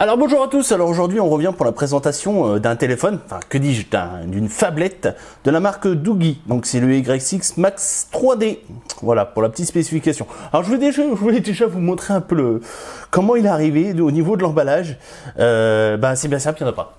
Alors bonjour à tous, alors aujourd'hui on revient pour la présentation d'un téléphone, enfin que dis-je, d'une phablette de la marque Doogee. Donc c'est le Y6 Max 3D, voilà pour la petite spécification. Alors je voulais déjà vous montrer un peu comment il est arrivé au niveau de l'emballage. C'est bien simple, il n'y en a pas.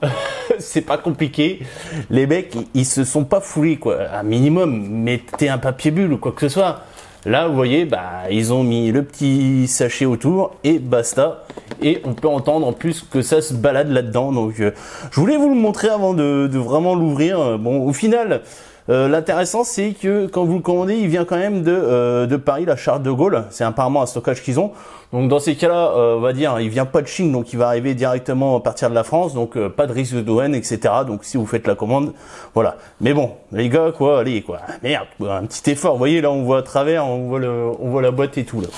C'est pas compliqué, les mecs ils se sont pas foulés quoi, un minimum, mettez un papier bulle ou quoi que ce soit. Là, vous voyez, ils ont mis le petit sachet autour et basta. Et on peut entendre en plus que ça se balade là-dedans. Donc, je voulais vous le montrer avant de vraiment l'ouvrir. Bon, au final, l'intéressant, c'est que quand vous le commandez, il vient quand même de Paris, la Charles de Gaulle. C'est apparemment un stockage qu'ils ont. Donc, dans ces cas-là, on va dire, il vient pas de Chine, donc il va arriver directement à partir de la France. Donc, pas de risque de douane, etc. Donc, si vous faites la commande, voilà. Mais bon, les gars, quoi, allez, quoi. Merde, quoi, un petit effort. Vous voyez, là, on voit à travers, on voit la boîte et tout, là.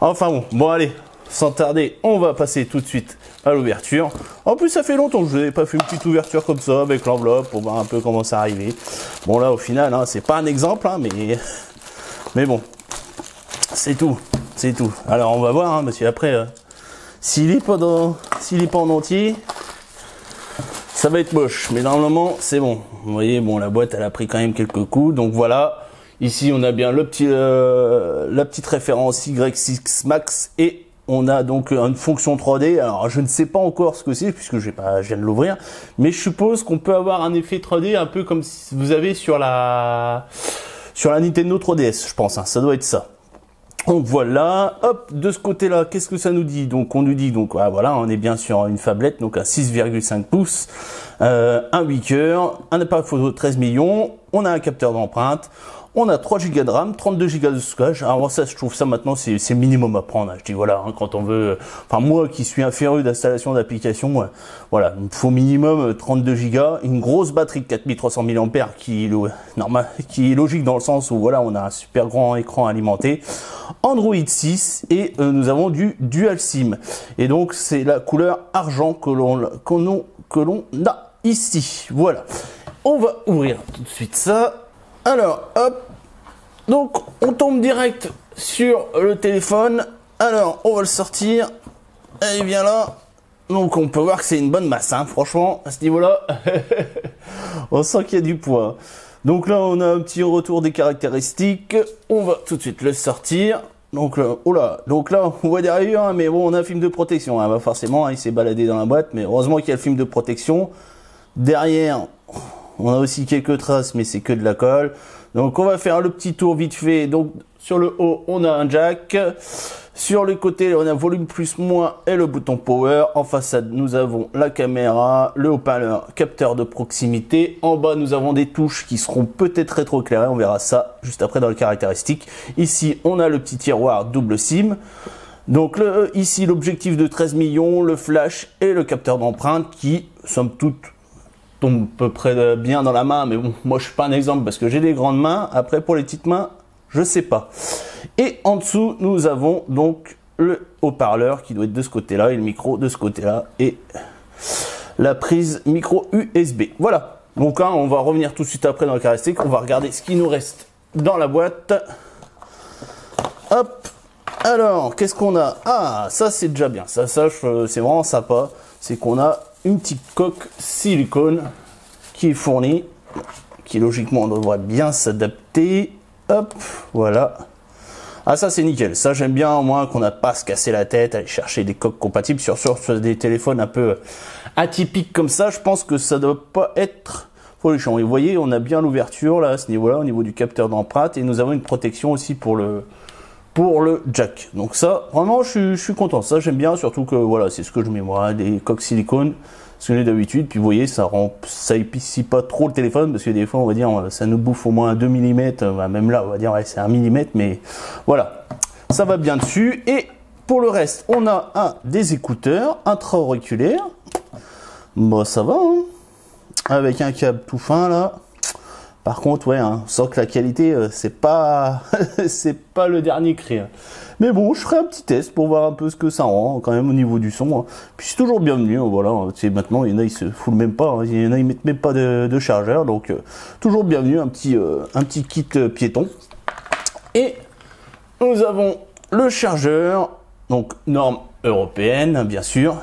Enfin bon, allez. Sans tarder, on va passer tout de suite à l'ouverture. En plus, ça fait longtemps que je n'avais pas fait une petite ouverture comme ça, avec l'enveloppe, pour voir un peu comment ça arrivait. Bon, là, au final, hein, c'est pas un exemple, hein, mais bon, c'est tout. Alors, on va voir, hein, parce qu'après, s'il est pas en entier, ça va être moche. Mais normalement, c'est bon. Vous voyez, bon, la boîte, elle a pris quand même quelques coups, donc voilà. Ici, on a bien la petite référence Y6 Max et on a donc une fonction 3D. Alors, je ne sais pas encore ce que c'est puisque je viens de l'ouvrir, mais je suppose qu'on peut avoir un effet 3D un peu comme si vous avez sur la Nintendo 3DS, je pense. Hein, ça doit être ça. Donc voilà, hop, de ce côté-là, qu'est-ce que ça nous dit? Donc on nous dit, voilà, on est bien sur une phablette, donc à 6,5 pouces, un 8 cœurs, un appareil photo de 13 millions, on a un capteur d'empreinte, on a 3 Go de RAM, 32 Go de stockage. Alors ça, je trouve ça maintenant, c'est le minimum à prendre. Je dis voilà, hein, quand on veut, enfin moi qui suis un féru d'installation d'applications, voilà, il faut minimum 32 Go, une grosse batterie de 4300 mAh qui est logique dans le sens où voilà, on a un super grand écran alimenté, Android 6 et nous avons du Dual SIM. Et donc c'est la couleur argent que l'on a ici. Voilà. On va ouvrir tout de suite ça. Alors, hop, donc on tombe direct sur le téléphone. Alors, on va le sortir. Et bien là, donc on peut voir que c'est une bonne masse, hein, franchement, à ce niveau-là. On sent qu'il y a du poids. Donc là, on a un petit retour des caractéristiques. On va tout de suite le sortir. Donc là, donc là, on voit derrière, hein, mais bon, on a un film de protection. Hein, forcément, hein, il s'est baladé dans la boîte, mais heureusement qu'il y a le film de protection. Derrière, on a aussi quelques traces, mais c'est que de la colle. Donc on va faire le petit tour vite fait. Donc sur le haut, on a un jack. Sur les côtés, on a volume plus moins et le bouton power. En façade, nous avons la caméra, le haut-parleur, capteur de proximité. En bas, nous avons des touches qui seront peut-être rétroéclairées. On verra ça juste après dans les caractéristiques. Ici, on a le petit tiroir double SIM. Donc ici, l'objectif de 13 millions, le flash et le capteur d'empreinte qui, somme toute, tombe à peu près bien dans la main, mais bon, moi je suis pas un exemple parce que j'ai des grandes mains. Après pour les petites mains, je sais pas. Et en dessous, nous avons donc le haut-parleur qui doit être de ce côté-là et le micro de ce côté-là et la prise micro USB. Voilà. Donc hein, on va revenir tout de suite après dans le caractéristique. On va regarder ce qui nous reste dans la boîte. Hop. Alors, qu'est-ce qu'on a? Ah, ça c'est déjà bien. Ça c'est vraiment sympa. C'est qu'on a une petite coque silicone qui est fournie, qui logiquement devrait bien s'adapter. Hop, voilà. Ah ça c'est nickel, ça j'aime bien au moins qu'on n'a pas à se casser la tête, aller chercher des coques compatibles sur des téléphones un peu atypiques comme ça. Je pense que ça doit pas être folichon. Et vous voyez, on a bien l'ouverture là à ce niveau-là, au niveau du capteur d'empreinte, et nous avons une protection aussi pour le jack. Donc ça, vraiment, je suis content. Ça, j'aime bien, surtout que voilà, c'est ce que je mets moi, des coques silicone, ce que j'ai d'habitude. Puis vous voyez, ça épaissit pas trop le téléphone, parce que des fois, on va dire, ça nous bouffe au moins 2 mm. Même là, on va dire, ouais, c'est 1 mm, mais voilà, ça va bien dessus. Et pour le reste, on a des écouteurs intra-auriculaires. Bon, ça va, hein, avec un câble tout fin là. Par contre, ouais, hein, on sent que la qualité, c'est pas le dernier cri. Hein. Mais bon, je ferai un petit test pour voir un peu ce que ça rend, quand même, au niveau du son. Hein. Puis c'est toujours bienvenu, hein, voilà. Maintenant, il y en a, ils se foulent même pas. Hein, il y en a, ils mettent même pas de chargeur. Donc, toujours bienvenu, un petit kit piéton. Et nous avons le chargeur, donc norme européenne, bien sûr.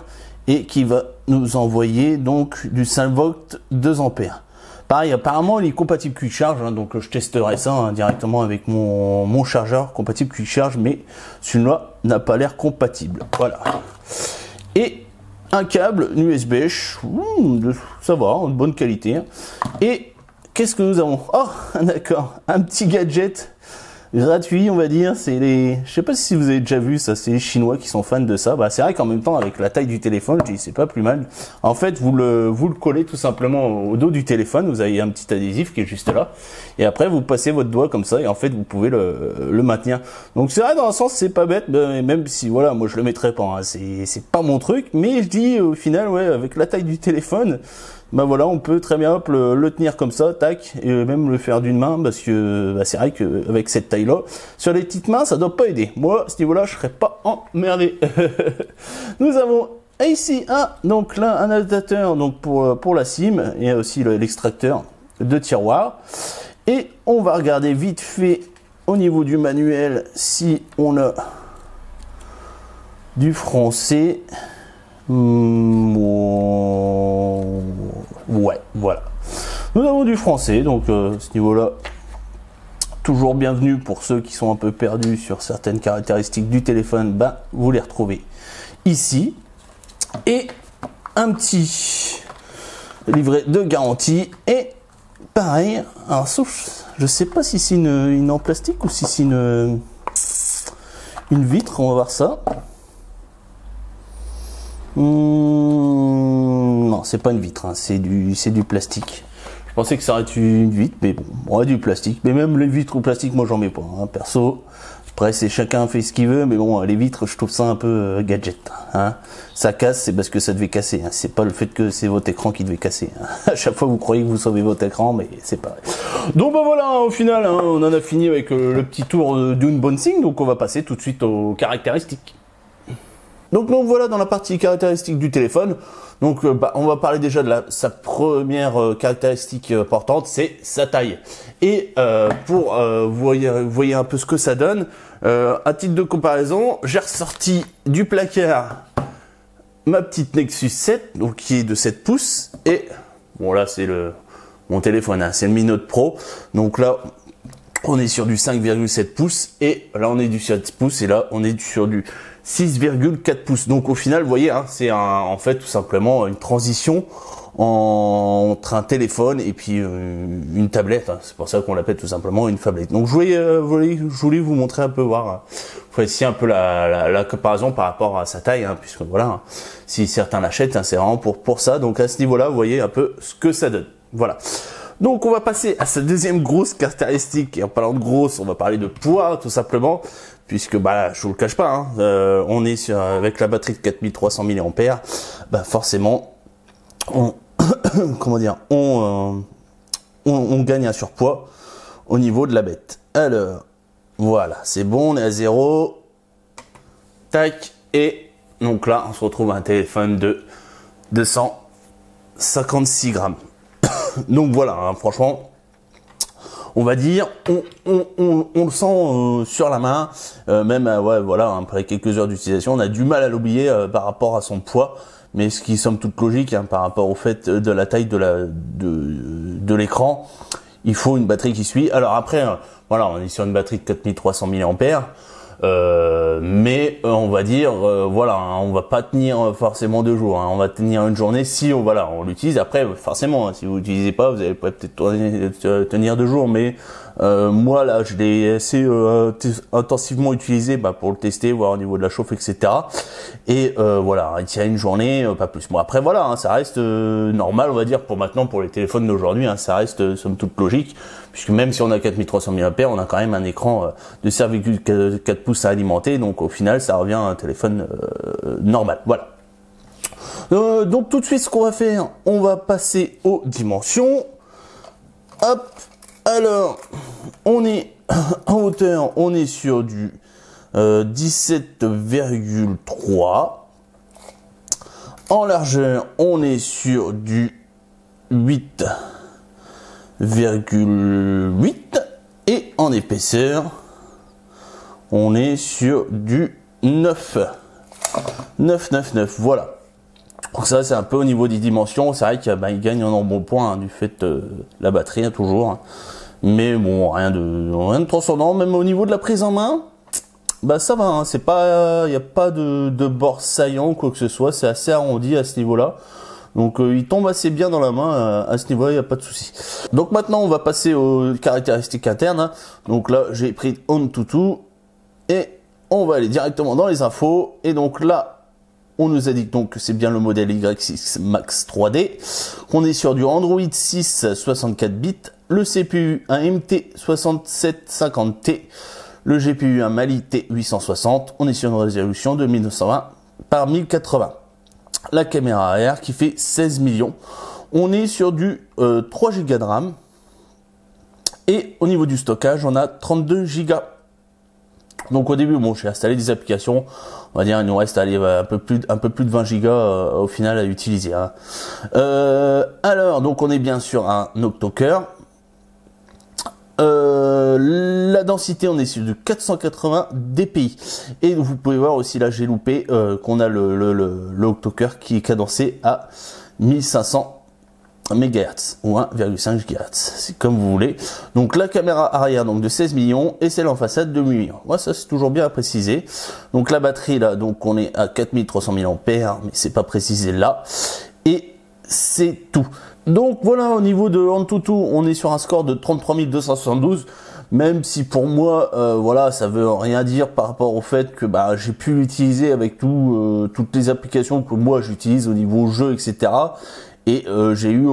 et qui va nous envoyer donc du 5 volts 2 ampères. Pareil, apparemment il est compatible Quick Charge, hein, donc je testerai ça hein, directement avec mon chargeur compatible Quick Charge, mais celui-là n'a pas l'air compatible. Voilà. Et un câble USB, ça va, de bonne qualité. Et qu'est-ce que nous avons? Oh, d'accord, un petit gadget gratuit, on va dire. C'est les, je sais pas si vous avez déjà vu ça, c'est les Chinois qui sont fans de ça. Bah, c'est vrai qu'en même temps, avec la taille du téléphone, je dis c'est pas plus mal. En fait, vous le collez tout simplement au dos du téléphone. Vous avez un petit adhésif qui est juste là, et après vous passez votre doigt comme ça, et en fait vous pouvez le maintenir. Donc c'est vrai, dans un sens c'est pas bête, même si voilà, moi je le mettrais pas. Hein, c'est pas mon truc, mais je dis au final, ouais, avec la taille du téléphone. Ben voilà, on peut très bien hop, le tenir comme ça, tac, et même le faire d'une main, parce que bah, c'est vrai qu'avec cette taille-là, sur les petites mains, ça doit pas aider. Moi, à ce niveau-là, je serais pas emmerdé. Nous avons ici donc là, un adaptateur donc pour la SIM, et aussi l'extracteur de tiroir. Et on va regarder vite fait au niveau du manuel si on a du français. Ouais, voilà. Nous avons du français, donc ce niveau-là, toujours bienvenu pour ceux qui sont un peu perdus sur certaines caractéristiques du téléphone, bah, vous les retrouvez ici. Et un petit livret de garantie, et pareil, alors sauf, je sais pas si c'est une en plastique ou si c'est une vitre, on va voir ça. Non, c'est pas une vitre, hein, c'est du plastique. Je pensais que ça aurait été une vitre, mais bon, ouais, du plastique. Mais même les vitres ou plastique, moi j'en mets pas, hein, perso. Après, c'est chacun fait ce qu'il veut, mais bon, les vitres, je trouve ça un peu gadget. Hein. Ça casse, c'est parce que ça devait casser. Hein. C'est pas le fait que c'est votre écran qui devait casser. Hein. À chaque fois, vous croyez que vous sauvez votre écran, mais c'est pas vrai. Donc bah voilà, au final, hein, on en a fini avec le petit tour d'unboxing. Donc on va passer tout de suite aux caractéristiques. Donc voilà dans la partie caractéristique du téléphone. Donc bah, on va parler déjà de sa première caractéristique importante, c'est sa taille. Et pour vous voyez un peu ce que ça donne, à titre de comparaison, j'ai ressorti du placard ma petite Nexus 7, donc qui est de 7 pouces. Et bon là c'est mon téléphone, hein, c'est le Mi Note Pro. Donc là on est sur du 5,7 pouces et là on est du 7 pouces et là on est sur du 6,4 pouces. Donc au final, vous voyez, hein, c'est en fait tout simplement une transition entre un téléphone et puis une tablette. Hein. C'est pour ça qu'on l'appelle tout simplement une phablette. Donc je voulais vous montrer un peu, voir ici un peu la comparaison par rapport à sa taille, hein, puisque voilà, hein, si certains l'achètent, hein, c'est vraiment pour ça. Donc à ce niveau-là, vous voyez un peu ce que ça donne. Voilà. Donc on va passer à sa deuxième grosse caractéristique, et en parlant de grosse, on va parler de poids tout simplement, puisque bah je vous le cache pas, hein, on est avec la batterie de 4300 mAh, bah forcément on comment dire, on gagne un surpoids au niveau de la bête. Alors voilà, c'est bon, on est à 0, tac, et donc là on se retrouve à un téléphone de 256 grammes. Donc voilà, hein, franchement, on va dire, on le sent sur la main, même ouais, voilà, après quelques heures d'utilisation, on a du mal à l'oublier par rapport à son poids, mais ce qui somme toute logique, hein, par rapport au fait de la taille de l'écran, il faut une batterie qui suit. Alors après, voilà, on est sur une batterie de 4300 mAh. Mais on va dire voilà, hein, on va pas tenir forcément 2 jours, hein, on va tenir une journée si on l'utilise. Après forcément, hein, si vous l'utilisez pas, vous allez peut-être tenir 2 jours, mais moi là je l'ai assez intensivement utilisé pour le tester, voir au niveau de la chauffe, etc. Et voilà, il tient une journée, pas plus. Bon après voilà, hein, ça reste normal, on va dire, pour maintenant, pour les téléphones d'aujourd'hui, hein, ça reste somme toute logique, puisque même si on a 4300 mAh, on a quand même un écran de 7,4 pouces à alimenter, donc au final ça revient à un téléphone normal. Voilà. Donc tout de suite, ce qu'on va faire, on va passer aux dimensions. Hop, alors on est en hauteur, on est sur du 17,3. En largeur, on est sur du 8,8. Et en épaisseur, on est sur du 9,9. Voilà. Donc ça, c'est un peu au niveau des dimensions. C'est vrai qu'il il gagne en embonpoint hein, du fait de la batterie, hein, toujours. Mais bon, rien de transcendant. Même au niveau de la prise en main, bah ça va. Hein, c'est pas, y a pas de bord saillant ou quoi que ce soit. C'est assez arrondi à ce niveau-là. Donc il tombe assez bien dans la main à ce niveau-là, il n'y a pas de souci. Donc maintenant, on va passer aux caractéristiques internes. Hein. Donc là, j'ai pris AnTuTu et on va aller directement dans les infos. Et donc là, on nous a dit donc que c'est bien le modèle Y6 Max 3D, qu'on est sur du Android 6 64 bits, le CPU un MT6750T, le GPU un Mali T860, on est sur une résolution de 1920 par 1080. La caméra arrière qui fait 16 millions, on est sur du 3 Go de RAM, et au niveau du stockage, on a 32 Go. Donc au début, bon, j'ai installé des applications, on va dire il nous reste allez, un peu plus de 20 Go au final à utiliser. Hein. Alors, donc on est bien sur un octo-cœur. La densité, on est sur du 480 dpi. Et vous pouvez voir aussi, là j'ai loupé, qu'on a le octo-cœur qui est cadencé à 1500 MHz ou 1,5 GHz, c'est comme vous voulez. Donc la caméra arrière donc de 16 millions et celle en façade de 8 millions. Moi ça c'est toujours bien à préciser. Donc la batterie là, donc on est à 4300 mAh, mais c'est pas précisé là. Et c'est tout. Donc voilà, au niveau de AnTuTu, on est sur un score de 33 272. Même si pour moi, voilà, ça veut rien dire par rapport au fait que j'ai pu l'utiliser avec toutes les applications que moi j'utilise au niveau jeu, etc. Et j'ai eu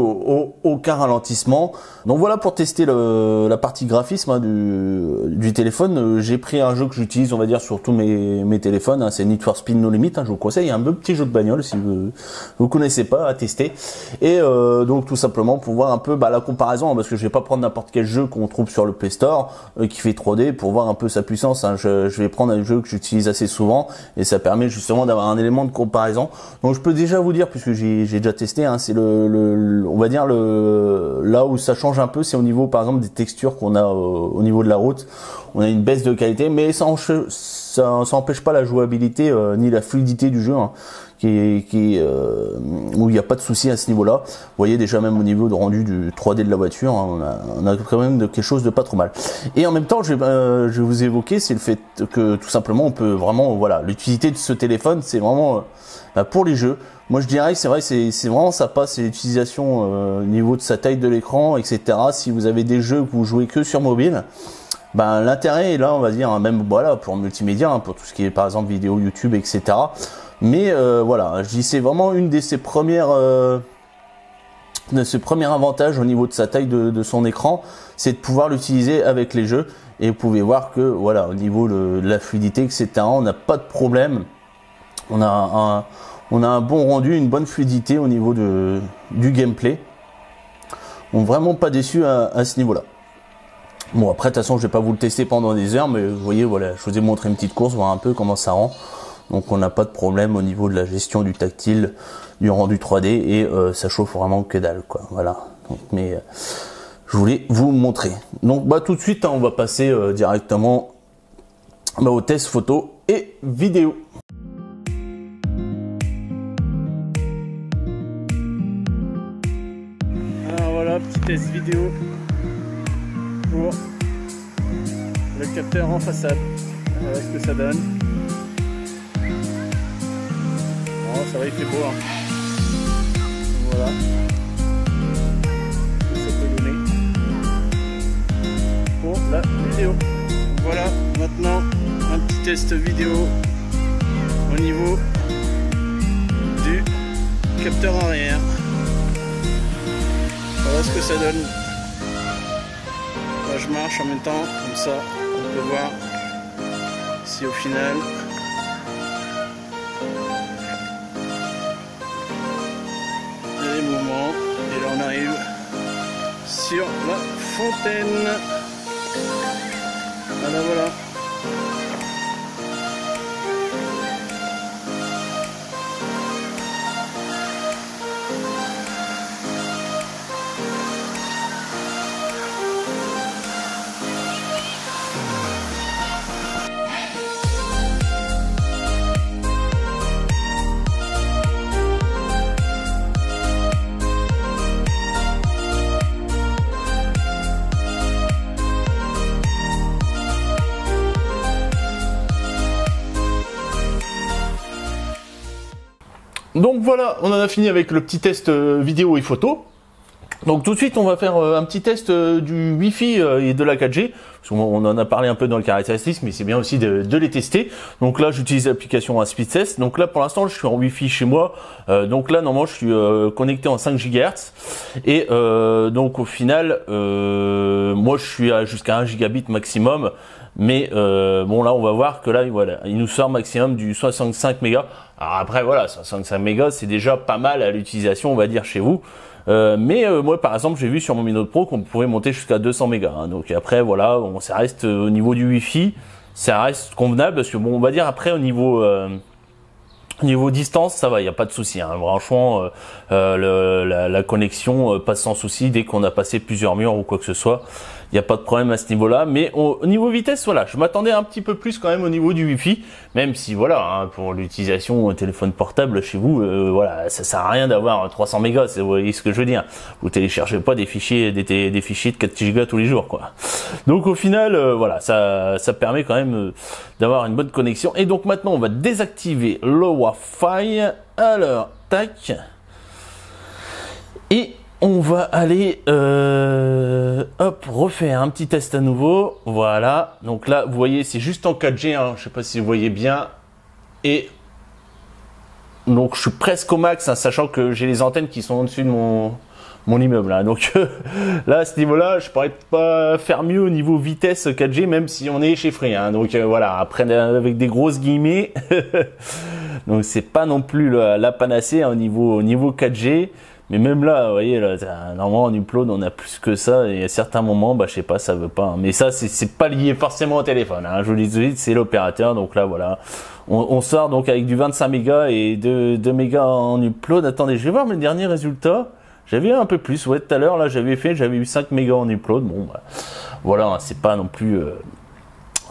aucun ralentissement. Donc voilà pour tester la partie graphisme hein, du téléphone. J'ai pris un jeu que j'utilise, on va dire, sur tous mes téléphones. Hein, c'est Need for Speed No Limit. Hein, je vous conseille un petit jeu de bagnole si vous connaissez pas à tester. Et donc tout simplement pour voir un peu la comparaison, hein, parce que je vais pas prendre n'importe quel jeu qu'on trouve sur le Play Store qui fait 3D pour voir un peu sa puissance. Hein. Je vais prendre un jeu que j'utilise assez souvent et ça permet justement d'avoir un élément de comparaison. Donc je peux déjà vous dire, puisque j'ai déjà testé, hein, c'est on va dire là où ça change un peu, c'est au niveau par exemple des textures qu'on a au niveau de la route. On a une baisse de qualité, mais ça empêche pas la jouabilité ni la fluidité du jeu, hein, où il n'y a pas de souci à ce niveau-là. Vous voyez déjà même au niveau de rendu du 3D de la voiture, hein, on a quand même quelque chose de pas trop mal. Et en même temps, je vais vous évoquer, c'est le fait que tout simplement on peut vraiment, voilà, l'utilité de ce téléphone, c'est vraiment pour les jeux. Moi je dirais que c'est vrai, c'est vraiment sympa, c'est l'utilisation au niveau de sa taille de l'écran, etc. Si vous avez des jeux que vous jouez que sur mobile, l'intérêt est là, on va dire, même voilà pour le multimédia, hein, pour tout ce qui est par exemple vidéo, YouTube, etc. Mais voilà, je dis c'est vraiment une de ses premières premier avantage au niveau de sa taille de son écran, c'est de pouvoir l'utiliser avec les jeux. Et vous pouvez voir que voilà, au niveau de la fluidité, etc., on n'a pas de problème. On a un bon rendu, une bonne fluidité au niveau du gameplay. On n'est vraiment pas déçu à ce niveau-là. Bon, après, de toute façon, je vais pas vous le tester pendant des heures, mais vous voyez, voilà, je vous ai montré une petite course, voir un peu comment ça rend. Donc, on n'a pas de problème au niveau de la gestion du tactile, du rendu 3D, et ça chauffe vraiment que dalle, quoi. Voilà. Donc, mais je voulais vous montrer. Donc, tout de suite, hein, on va passer directement au test photo et vidéo. Alors voilà, petit test vidéo pour le capteur en façade. Voilà ce que ça donne. Oh, ça va, il fait beau. Hein. Voilà. Ça peut donner pour la vidéo. Voilà, maintenant un petit test vidéo au niveau du capteur arrière. Voilà ce que ça donne. Là, je marche en même temps, comme ça on peut voir si au final il y a des mouvements. Et là on arrive sur la fontaine. Voilà, voilà. Donc voilà, on en a fini avec le petit test vidéo et photo. Donc tout de suite, on va faire un petit test du Wi-Fi et de la 4G. Parce qu'on en a parlé un peu dans le caractéristique, mais c'est bien aussi de les tester. Donc là, j'utilise l'application Speedtest. Donc là, pour l'instant, je suis en Wi-Fi chez moi. Donc là, normalement, je suis connecté en 5 GHz. Et donc au final, moi, je suis jusqu'à 1 gigabit maximum. Mais bon, là, on va voir que là, voilà, il nous sort maximum du 65 mégas. Alors après, voilà, 65 mégas, c'est déjà pas mal à l'utilisation, on va dire, chez vous. Mais moi par exemple j'ai vu sur mon Mi Note Pro qu'on pouvait monter jusqu'à 200 mégas hein. Donc après voilà, bon, ça reste au niveau du Wi-Fi, ça reste convenable parce que bon on va dire après au niveau distance ça va, il n'y a pas de souci hein. Franchement la connexion passe sans souci dès qu'on a passé plusieurs murs ou quoi que ce soit. Il n'y a pas de problème à ce niveau-là, mais au niveau vitesse, voilà, je m'attendais un petit peu plus quand même au niveau du Wi-Fi, même si voilà, hein, pour l'utilisation téléphone portable chez vous, voilà, ça sert à rien d'avoir 300 mégas, vous voyez ce que je veux dire. Vous téléchargez pas des fichiers, des fichiers de 4 gigas tous les jours, quoi. Donc au final, voilà, ça permet quand même d'avoir une bonne connexion. Et donc maintenant, on va désactiver le Wi-Fi. Alors, tac. Et on va aller hop, refaire un petit test à nouveau. Voilà, donc là vous voyez c'est juste en 4G hein. Je sais pas si vous voyez bien. Et donc je suis presque au max hein, sachant que j'ai les antennes qui sont au-dessus de mon immeuble hein. Donc là à ce niveau là je pourrais pas faire mieux au niveau vitesse 4G même si on est chez Free hein. Donc voilà, après avec des grosses guillemets. Donc c'est pas non plus la panacée hein, au niveau 4G. Mais même là, vous voyez, là, normalement en upload, on a plus que ça. Et à certains moments, bah, je sais pas, ça veut pas. Hein. Mais ça, c'est pas lié forcément au téléphone. Hein. Je vous le dis tout de suite, c'est l'opérateur. Donc là, voilà. On sort donc avec du 25 mégas et 2 mégas en upload. Attendez, je vais voir mes derniers résultats. J'avais un peu plus. Ouais, tout à l'heure, là, j'avais eu 5 mégas en upload. Bon, bah, voilà, hein, c'est pas non plus...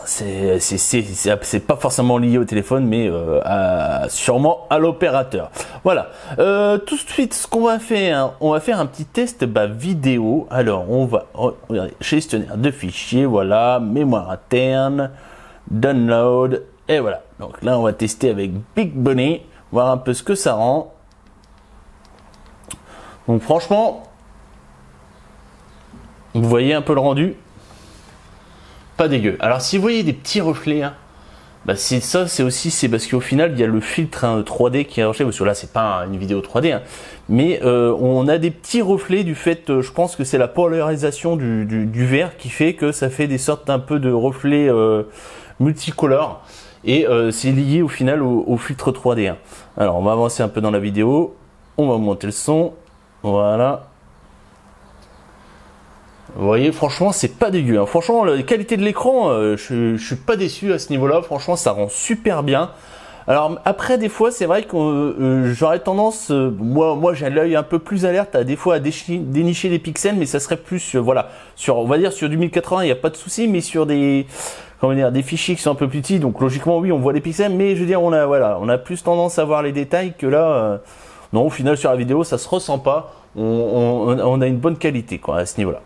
c'est pas forcément lié au téléphone mais sûrement à l'opérateur. Voilà, tout de suite ce qu'on va faire hein, on va faire un petit test vidéo. Alors on va regarder gestionnaire de fichiers, voilà, mémoire interne, download, et voilà. Donc là on va tester avec Big Bunny, voir un peu ce que ça rend. Donc franchement vous voyez un peu le rendu, pas dégueu. Alors si vous voyez des petits reflets, hein, bah c'est parce qu'au final il y a le filtre hein, 3D qui est rejeté, parce que là c'est pas une vidéo 3D, hein, mais on a des petits reflets du fait, je pense que c'est la polarisation du verre qui fait que ça fait des sortes un peu de reflets multicolores, et c'est lié au final au filtre 3D. Hein. Alors on va avancer un peu dans la vidéo, on va monter le son, voilà. Vous voyez, franchement, c'est pas dégueu. Hein. Franchement, la qualité de l'écran, je suis pas déçu à ce niveau-là. Franchement, ça rend super bien. Alors après, des fois, c'est vrai que j'aurais tendance, moi, j'ai l'œil un peu plus alerte à des fois à dénicher les pixels, mais ça serait plus, voilà, on va dire sur du 1080, il n'y a pas de souci, mais sur des fichiers qui sont un peu plus petits. Donc logiquement, oui, on voit les pixels, mais je veux dire, on a plus tendance à voir les détails que là. Non, au final, sur la vidéo, ça se ressent pas. On a une bonne qualité, quoi, à ce niveau-là.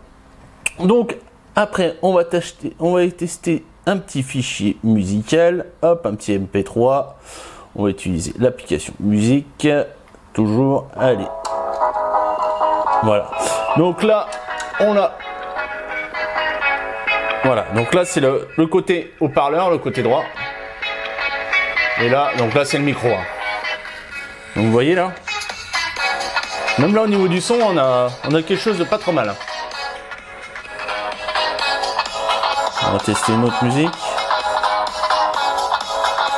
Donc après on va tester un petit fichier musical, hop, un petit MP3, on va utiliser l'application musique, toujours, allez, voilà, donc là on a, voilà, donc là c'est le côté haut-parleur, le côté droit, et là, donc là c'est le micro, hein. Donc vous voyez là, même là au niveau du son on a quelque chose de pas trop mal, hein. On va tester une autre musique.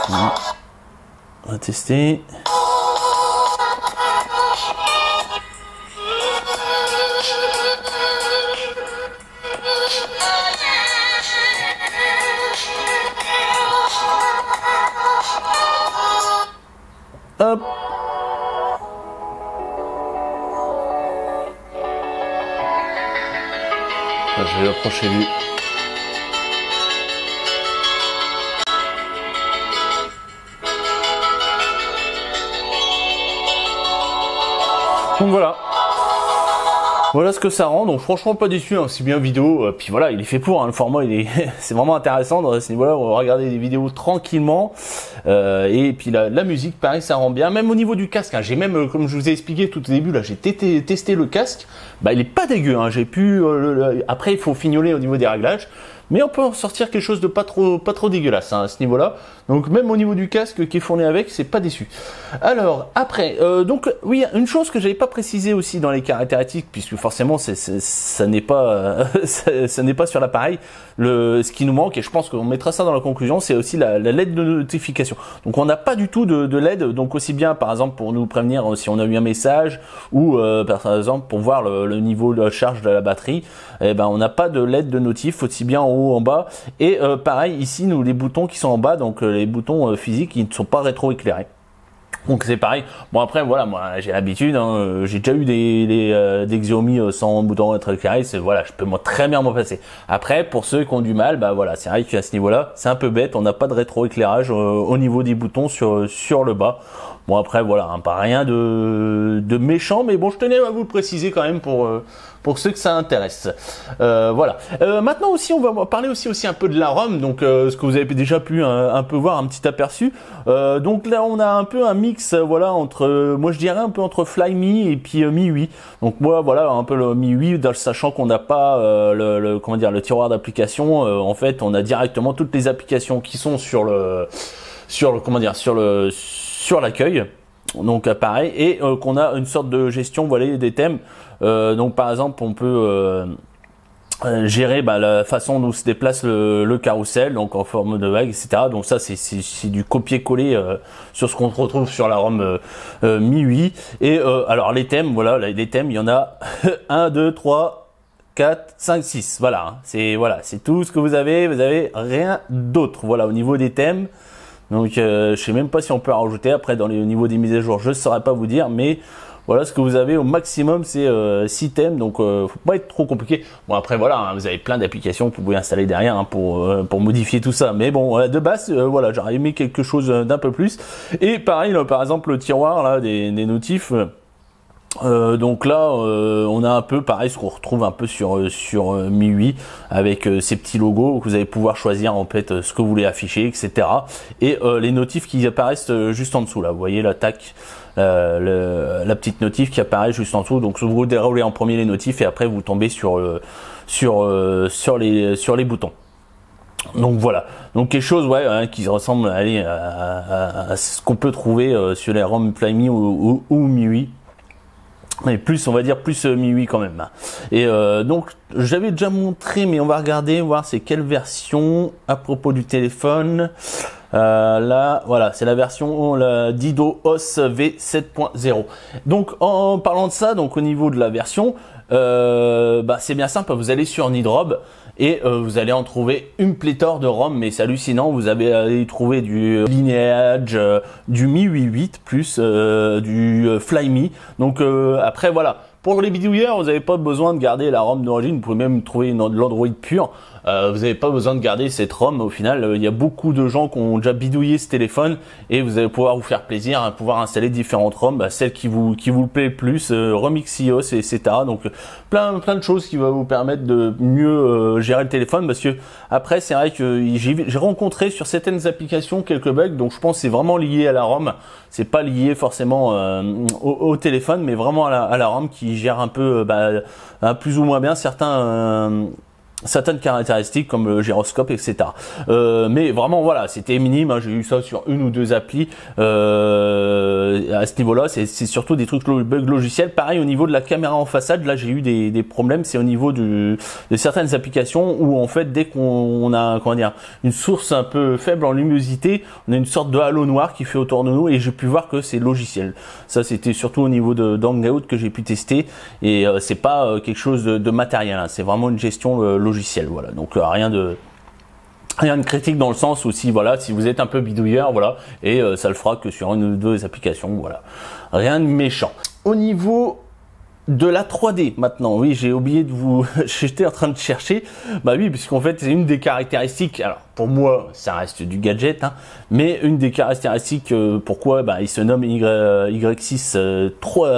On va tester. Hop. Là, je vais approcher lui. Donc voilà. Voilà ce que ça rend, donc franchement pas déçu, hein, c'est bien vidéo, puis voilà, il est fait pour, hein, le format il est, c'est vraiment intéressant dans ce niveau-là, on va regarder des vidéos tranquillement, et puis la musique, pareil, ça rend bien, même au niveau du casque, hein, j'ai même, comme je vous ai expliqué tout au début, là, j'ai testé le casque, bah il est pas dégueu, hein, j'ai pu, après il faut fignoler au niveau des réglages, mais on peut en sortir quelque chose de pas trop dégueulasse, hein, à ce niveau-là. Donc même au niveau du casque qui est fourni avec, c'est pas déçu. Alors après, donc oui, une chose que j'avais pas précisé aussi dans les caractéristiques, puisque forcément ça n'est pas ça n'est pas sur l'appareil. Ce qui nous manque, et je pense qu'on mettra ça dans la conclusion, c'est aussi la LED de notification. Donc on n'a pas du tout de LED, donc aussi bien par exemple pour nous prévenir si on a eu un message, ou par exemple pour voir le niveau de charge de la batterie, eh ben on n'a pas de LED de notif, aussi bien en haut, en bas, et pareil ici nous les boutons qui sont en bas, donc les boutons physiques, ils ne sont pas rétro-éclairés. Donc c'est pareil. Bon après voilà, moi j'ai l'habitude, hein, j'ai déjà eu des Xiaomi sans bouton rétroéclairé, c'est voilà, je peux très bien m'en passer. Après pour ceux qui ont du mal, bah voilà, c'est vrai qu'à ce niveau-là, c'est un peu bête, on n'a pas de rétroéclairage au niveau des boutons sur le bas. Bon après voilà, hein, pas rien de méchant, mais bon je tenais à vous le préciser quand même pour ceux que ça intéresse. Voilà. Maintenant aussi on va parler aussi un peu de la ROM, donc ce que vous avez déjà pu un peu voir, un petit aperçu. Donc là on a un peu un mix, voilà, entre, moi je dirais un peu entre Flyme et puis MIUI. Donc moi voilà un peu le MIUI, sachant qu'on n'a pas comment dire, le tiroir d'application. En fait on a directement toutes les applications qui sont sur l'accueil, donc pareil, et qu'on a une sorte de gestion, voilà, des thèmes. Donc par exemple on peut gérer la façon dont se déplace le carrousel, donc en forme de vague, etc. Donc ça c'est du copier-coller sur ce qu'on retrouve sur la ROM MIUI. Et alors les thèmes, voilà, les thèmes, il y en a 1, 2, 3, 4, 5, 6. Voilà, hein. C'est tout ce que vous avez rien d'autre. Voilà, au niveau des thèmes. Donc je sais même pas si on peut en rajouter. Après au niveau des mises à jour, je ne saurais pas vous dire, mais voilà ce que vous avez au maximum, c'est 6 thèmes, donc faut pas être trop compliqué. Bon après voilà, hein, vous avez plein d'applications que vous pouvez installer derrière, hein, pour modifier tout ça. Mais bon, de base, voilà, j'aurais aimé quelque chose d'un peu plus. Et pareil, là, par exemple le tiroir là des notifs. Donc là on a un peu pareil ce qu'on retrouve un peu sur MIUI, avec ces petits logos que vous allez pouvoir choisir en fait ce que vous voulez afficher, etc. Et les notifs qui apparaissent juste en dessous là, vous voyez l'attaque, la petite notif qui apparaît juste en dessous. Donc vous déroulez en premier les notifs et après vous tombez sur les boutons. Donc voilà, donc quelque chose hein, qui ressemble à ce qu'on peut trouver sur les ROM Flyme ou MIUI. Mais plus, on va dire plus MIUI quand même. Et donc j'avais déjà montré, mais on va regarder, voir c'est quelle version à propos du téléphone. Là, voilà, c'est la version Dido OS V7.0. Donc en parlant de ça, donc au niveau de la version, c'est bien simple, vous allez sur Nidrob et vous allez en trouver une pléthore de ROM, mais c'est hallucinant. Vous allez trouver du Lineage, du MIUI 8 plus du Flyme. Donc après voilà, pour les bidouilleurs, vous n'avez pas besoin de garder la ROM d'origine, vous pouvez même trouver de l'Android pur. Vous n'avez pas besoin de garder cette ROM. Au final, il y a beaucoup de gens qui ont déjà bidouillé ce téléphone et vous allez pouvoir vous faire plaisir à pouvoir installer différentes ROM, celle qui vous plaît le plus, Remix iOS, etc. Donc plein de choses qui vont vous permettre de mieux gérer le téléphone, parce que après c'est vrai que j'ai rencontré sur certaines applications quelques bugs, donc je pense que c'est vraiment lié à la ROM. C'est pas lié forcément au téléphone, mais vraiment à la ROM qui gère un peu plus ou moins bien certaines caractéristiques comme le gyroscope, etc. Mais vraiment voilà, c'était minime, hein, j'ai eu ça sur une ou deux applis à ce niveau-là. C'est surtout des trucs bugs logiciels. Pareil au niveau de la caméra en façade, là j'ai eu des problèmes, c'est au niveau de certaines applications où en fait dès qu'on a une source un peu faible en luminosité, on a une sorte de halo noir qui fait autour de nous, et j'ai pu voir que c'est logiciel. Ça c'était surtout au niveau d'Hangout que j'ai pu tester, et c'est pas quelque chose de matériel, hein, c'est vraiment une gestion logiciel, voilà. Donc rien de critique dans le sens où si vous êtes un peu bidouilleur, voilà, et ça le fera que sur une ou deux applications, voilà, rien de méchant. Au niveau de la 3D maintenant. Oui, j'ai oublié de vous... J'étais en train de chercher. Bah oui, puisqu'en fait, c'est une des caractéristiques. Alors, pour moi, ça reste du gadget, hein, mais une des caractéristiques, pourquoi il se nomme Y6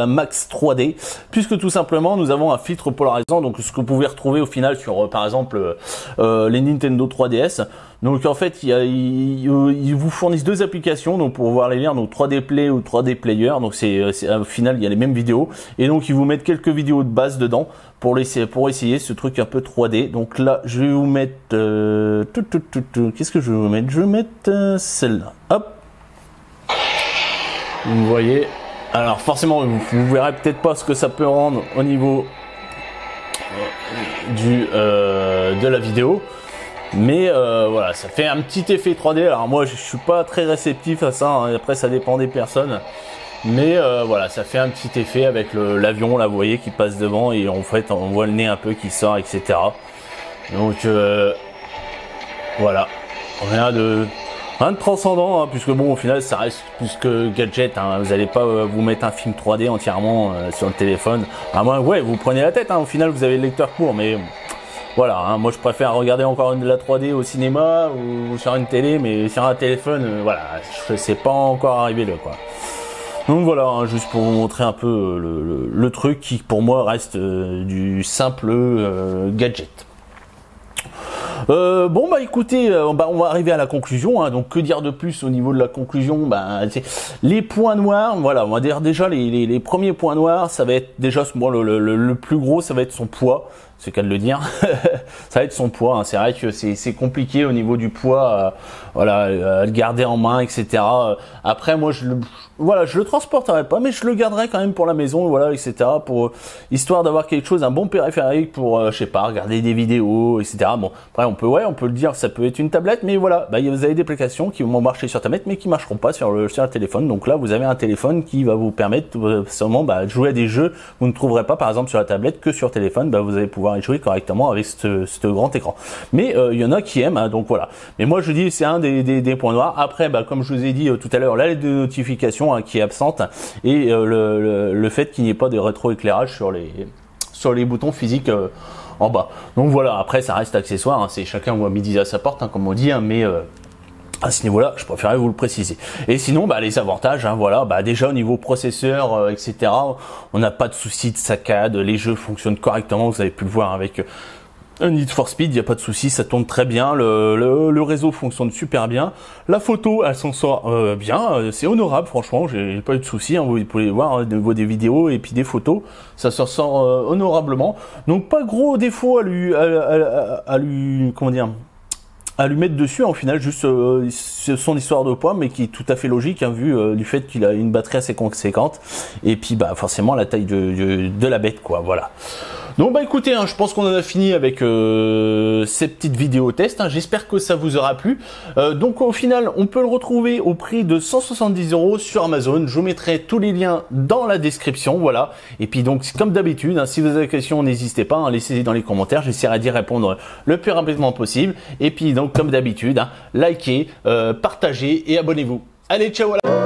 Max 3D, puisque tout simplement, nous avons un filtre polarisant, donc ce que vous pouvez retrouver au final sur, par exemple, les Nintendo 3DS. Donc en fait, ils vous fournissent deux applications donc pour pouvoir les lire, donc 3D Play ou 3D Player. Donc c'est au final il y a les mêmes vidéos et donc ils vous mettent quelques vidéos de base dedans pour essayer ce truc un peu 3D. Donc là, je vais vous mettre qu'est-ce que je vais vous mettre? Je vais mettre celle-là. Hop. Vous voyez. Alors forcément, vous verrez peut-être pas ce que ça peut rendre au niveau de la vidéo. Mais voilà, ça fait un petit effet 3D. Alors moi, je suis pas très réceptif à ça, hein. Après, ça dépend des personnes. Mais voilà, ça fait un petit effet avec l'avion, là, vous voyez, qui passe devant. Et en fait, on voit le nez un peu qui sort, etc. Donc, voilà. Rien de transcendant, hein, puisque bon, au final, ça reste plus que gadget. Hein. Vous n'allez pas vous mettre un film 3D entièrement sur le téléphone. À moins, ouais, vous prenez la tête. Hein. Au final, vous avez le lecteur court, mais... Voilà, hein, moi je préfère regarder encore de la 3D au cinéma ou sur une télé, mais sur un téléphone, voilà, c'est pas encore arrivé là, quoi. Donc voilà, hein, juste pour vous montrer un peu le truc qui pour moi reste du simple gadget. Bon bah écoutez, on va arriver à la conclusion, hein, donc que dire de plus au niveau de la conclusion? Les points noirs, voilà, on va dire déjà les premiers points noirs, ça va être déjà moi le plus gros, ça va être son poids, c'est qu'à le dire, ça va être son poids, hein. C'est vrai que c'est compliqué au niveau du poids, voilà, le garder en main, etc. Après moi je le transporterai pas, mais je le garderai quand même pour la maison, voilà, etc. Pour histoire d'avoir quelque chose, un bon périphérique pour, je sais pas, regarder des vidéos, etc. Bon, après on peut le dire, ça peut être une tablette, mais voilà, vous avez des applications qui vont marcher sur tablette, mais qui marcheront pas sur le téléphone. Donc là, vous avez un téléphone qui va vous permettre seulement de jouer à des jeux que vous ne trouverez pas, par exemple, sur la tablette que sur téléphone. Vous allez pouvoir y jouer correctement avec ce grand écran. Mais il y en a qui aiment, hein, donc voilà. Mais moi, je dis, c'est un des points noirs. Après, comme je vous ai dit tout à l'heure, l'aide de notification qui est absente et le fait qu'il n'y ait pas de rétroéclairage sur les boutons physiques en bas. Donc voilà, après ça reste accessoire, hein, c'est chacun voit midi à sa porte, hein, comme on dit, hein, mais à ce niveau-là, je préférais vous le préciser. Et sinon, les avantages, hein, voilà, déjà au niveau processeur, etc., on n'a pas de souci de saccade, les jeux fonctionnent correctement, vous avez pu le voir avec un Need for Speed, il n'y a pas de souci, ça tourne très bien, le réseau fonctionne super bien, la photo, elle s'en sort bien, c'est honorable, franchement, j'ai pas eu de souci, hein, vous pouvez voir au niveau des vidéos et puis des photos, ça s'en sort honorablement. Donc pas gros défaut à lui comment dire, à lui mettre dessus, en final, juste son histoire de poids, mais qui est tout à fait logique, hein, vu du fait qu'il a une batterie assez conséquente, et puis forcément la taille de la bête, quoi, voilà. Donc écoutez, hein, je pense qu'on en a fini avec ces petites vidéos tests, hein. J'espère que ça vous aura plu. Donc au final, on peut le retrouver au prix de 170 € sur Amazon. Je vous mettrai tous les liens dans la description, voilà. Et puis donc comme d'habitude, hein, si vous avez des questions, n'hésitez pas, hein, laissez-les dans les commentaires, j'essaierai d'y répondre le plus rapidement possible. Et puis donc comme d'habitude, hein, likez, partagez et abonnez-vous. Allez, ciao. Voilà.